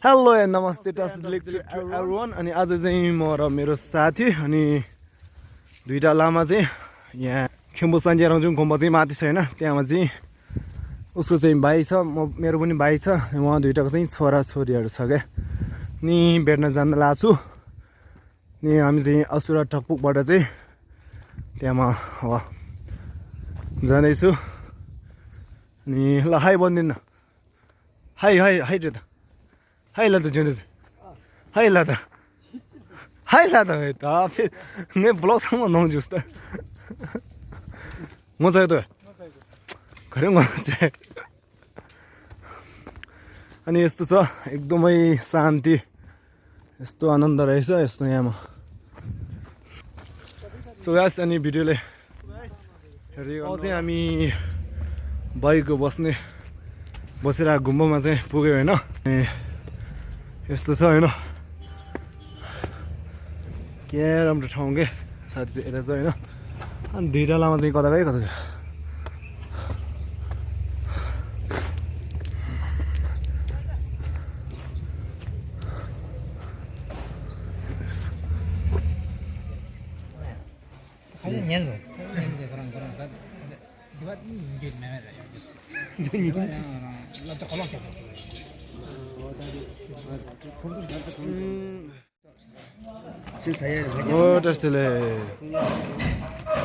Hello and नमस्ते everyone अनि आज चाहिँ म र मेरो साथी अनि दुईटा लामा चाहिँ यहाँ खेम्बु सन्जेराङ गुम्बा चाहिँ माथि छ हैन त्यहाँमा चाहिँ उसको चाहिँ भाइ छ मेरो पनि भाइ छ उहाँ दुईटाको चाहिँ छोरा छोरीहरु छ के नि भेट्न जान लाग्छु नि हामी चाहिँ असुरा टकपुकबाट चाहिँ त्यहाँमा अब जाँदै छु नि ल हाई भन्दिन हाई हाई हाई त हाई ल त जुन हाई ल त हाई ल त फेरि मैं ब्लगसम्म नआउँछु त म चाहिँ त खरै म चाहिँ अनि यस्तो छ एकदमै शान्ति यस्तो आनन्द रहेछ यस्तो यहाँमा सो गाइस अनि भिडियोले हेरेको चाहिँ हामी बाइकको बसेर गुम्बामा चाहिँ पुग्यो हैन यस्तो छ हैन के राम्रो ठाउँ के साथी चाहिँ यता छ हैन अनि दुईटा लामा चाहिँ कता गयो कता गयो त्यसले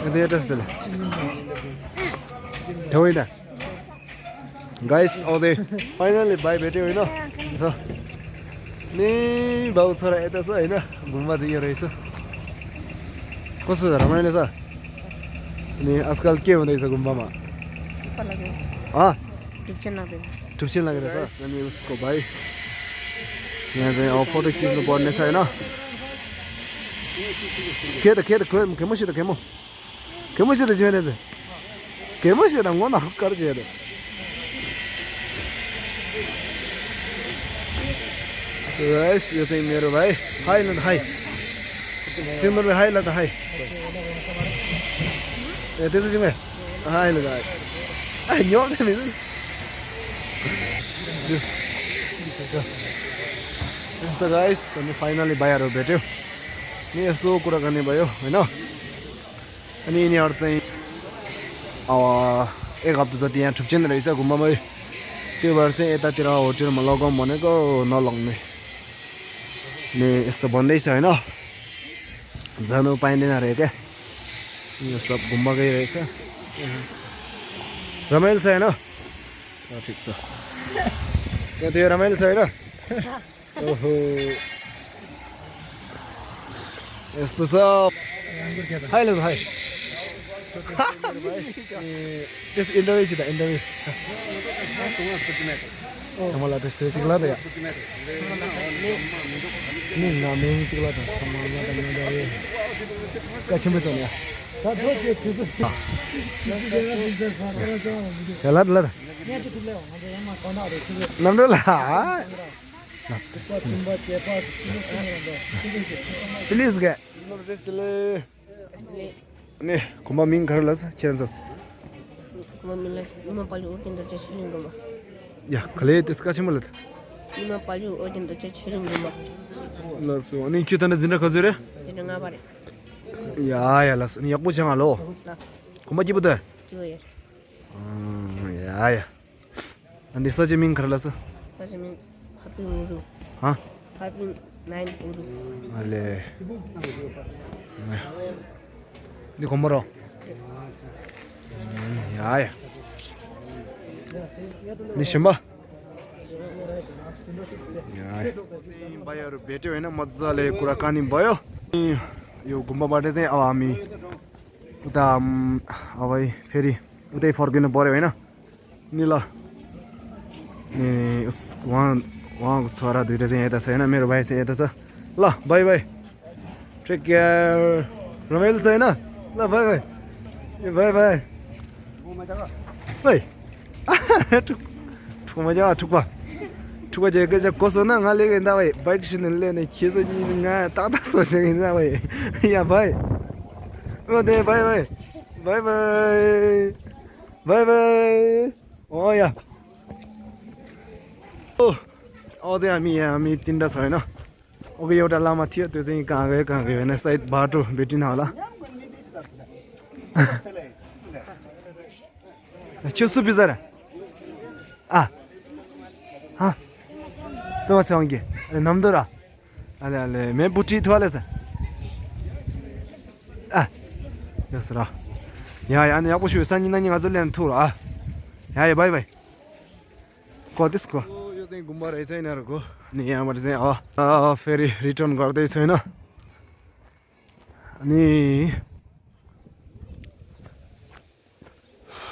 त्यसले होइन गाइस आउँदै फाइनली भाइ भेट्यो होइन नि बाउ छोरा यता छ होइन घुममा चाहिँ यो रहेछ कस्तो छ रमाइलो छ अनि आजकल के हुँदैछ गुम्बामा टुप्चेन लागेर छ अनि उसको भाइ यहाँ चाहिँ अब फोटो खिच्नु पर्ने छ होइन 개무시다 지면 되지 개무시다 뭐나 헛가르지야 돼 गाइस यो चाहिँ मेरो भाइ हाई ल हाई सिमर हाई ल त हाई ए त्यस्तो चाहिँ हाई ल हाई आ न्यो नि सो गाइस अनि फाइनली भाइहरु भेट्यो नि यसो कुराकानी भयो हैन अनि यिनीहरु चाहिँ एक हप्ता जति यहाँ ठुप्चेन रहेछ गुम्बामै त्यो भएर चाहिँ यतातिर होटलमा लगाउँ भनेको नलग्ने नि यस्तो भन्दैछ हैन जानु पाइँदैन रे क्या यो सब गुम्बाकै रहेछ रमाइलो छ हैन ठिक छ त्यो रमाइलो छ हैन ओहो यस्तो छ हाई ल हाई त्यस इन्टरभ्यू चाहिँ इन्टरभ्यू मलाई त्यस्तो चाहिँ लाग्छ या नि नामे चाहिँ लाग्छ कछिम त नि ल ल नम्रो ल प्लीज गे नि गुम्बा मिङ खरला छ चेन्ज या खले त्यसका चाहिँ मलाई ल सो अनि के त जिन खजुरे या या ल नि यपु चाहिँ हालो गुम्बा के बुदा या या अनि त्यसो चाहिँ मिङ खरला छ हाँ अले ini komoro ya ya ini siapa ya भाइहरु भेट्यो हैन मज्जाले कुराकानी भयो यो गुम्बाबाट चाहिँ अब हामी उता अब फेरि उतै फर्किनु पर्यो हैन नि ल नि उहाँको छोरा दुईटा चाहिँ यता छ हैन मेरो भाइ चाहिँ यता छ ल बाइ बाइ टेक केयर रमाइलो छ हैन ल बाइ बाइ बाइ बाइ ठुकमा जा ठुकमा जे कसो न ngale के ना भाई बाइक से ले ने खींच नि ना ता सोचे कि ना भाई या भाइ ओ दे bye bye bye bye bye bye ओ या अझै हामी तिनवटा छ होइन अघि एउटा लामा थियो त्यो चाहिँ कहाँ गयो होइन सायद बाटो भेटिन होला Chiuso bisara. Ah. Ha. Toma sangi. Namdora. Ale me buti thwale sa. Ah. Yasra. Ya yani yaklaşıyor sen yine hazırlayan tur ah. Ya bye bye. Ko त्यसको यो चाहिँ गुम्बा रहेछ यिनीहरूको अनि यहाँबाट चाहिँ फेरि रिटर्न गर्दैछ होइन अनि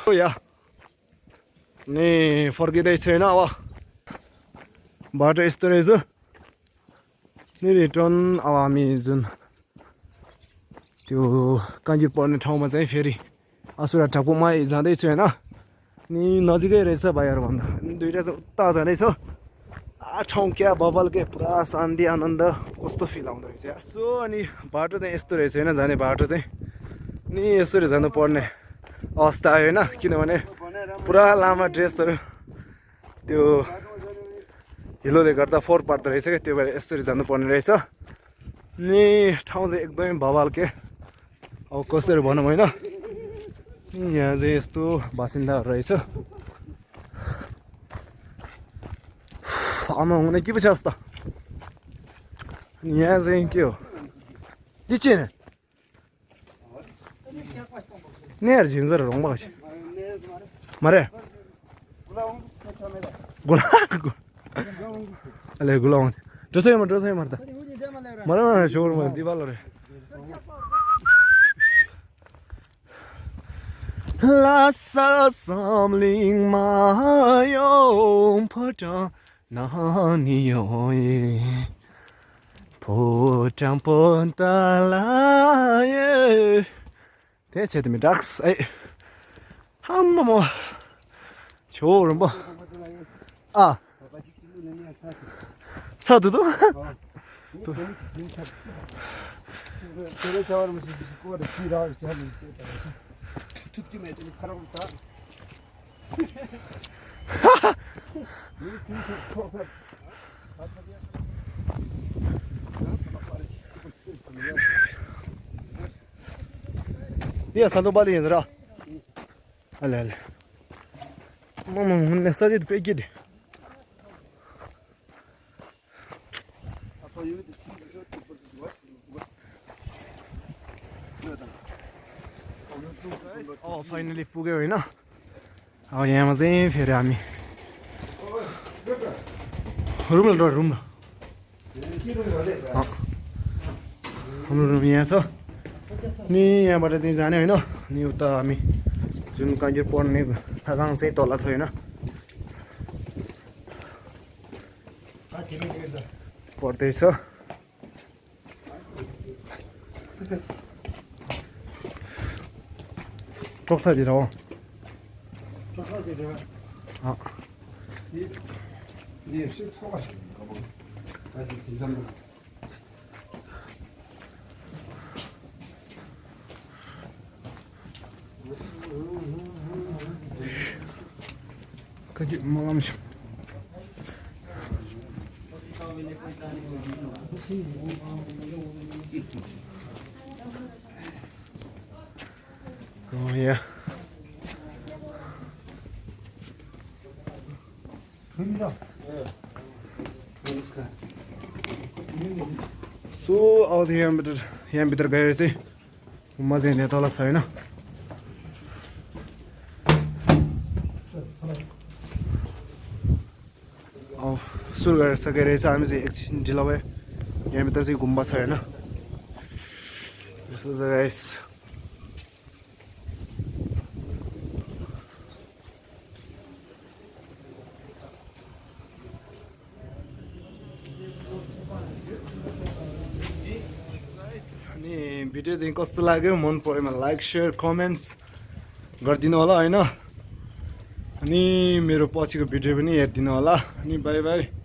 या अनि फर्किँदैछ होइन अब बाटो यस्तो रहेछ नि रिटर्न अब हामी जुन त्यो काङ्गी पर्ने ठाउँमा चाहिँ फेरि असुरा ठाकुमा जाँदैछु होइन नि नजिकै रहेछ भाइहरूभन्दा दुईवटा चाहिँ उता जाँदैछ ठाउँ क्या बबल के पुरा शान्ति आनन्द कस्तो फिल आउँदो रहेछ सो अनि बाटो चाहिँ यस्तो रहेछ होइन जाने बाटो चाहिँ नि यसरी जानुपर्ने अवस्था आयो होइन किनभने पुरा लामा ड्रेसहरू त्यो हिलोले गर्दा फोहोर पार्दो रहेछ क्या त्यो भएर यसरी जानुपर्ने रहेछ नि ठाउँ चाहिँ एकदमै बवाल के अब कसरी भनौँ होइन यहाँ चाहिँ यस्तो बासिन्दाहरू रहेछ आमा हुने के पो छ जस्तो यहाँ चाहिँ के हो टिचे नेर झिङ्गर रोङमा छ मरे गुला अले गुला ड्रेसै मर्दा मरे शोरमा दिवाल रे Lasa samling mayo pota nani yoe potam pontala ye 대체 되면 닥스 에 한번 뭐 좋은 뭐아 사두도 Dia santo bali 얘들아. 알레. 뭐뭐 근데 사진 빼기대. 아빠 여기도 finally पुग्यो होइन अब यहाँमा चाहिँ फेरि हामी रुम हाम्रो रुम यहाँ छ नि यहाँबाट चाहिँ जाने होइन नि उता हामी जुन काङ्गिर पढ्ने थागाङ चाहिँ तल छ होइन पढ्दैछ 쪽사지로 아. 이 실소가 가보. 아주 긴장도. 그게 뭐함시. Oh yeah. So अब यहाँभित्र गएर चाहिँ म चाहिँ यहाँ तल छ होइन अब सुरु गरेर सकेर चाहिँ हामी चाहिँ एकछिन ढिलो भयो यहाँभित्र चाहिँ गुम्बा छ होइन यस्तो जग्गा भिडियो चाहिँ कस्तो लाग्यो मन परेमा लाइक शेयर कमेन्ट्स गरिदिनु होला होइन अनि मेरो पछिको भिडियो पनि हेरिदिनु होला अनि बाई बाई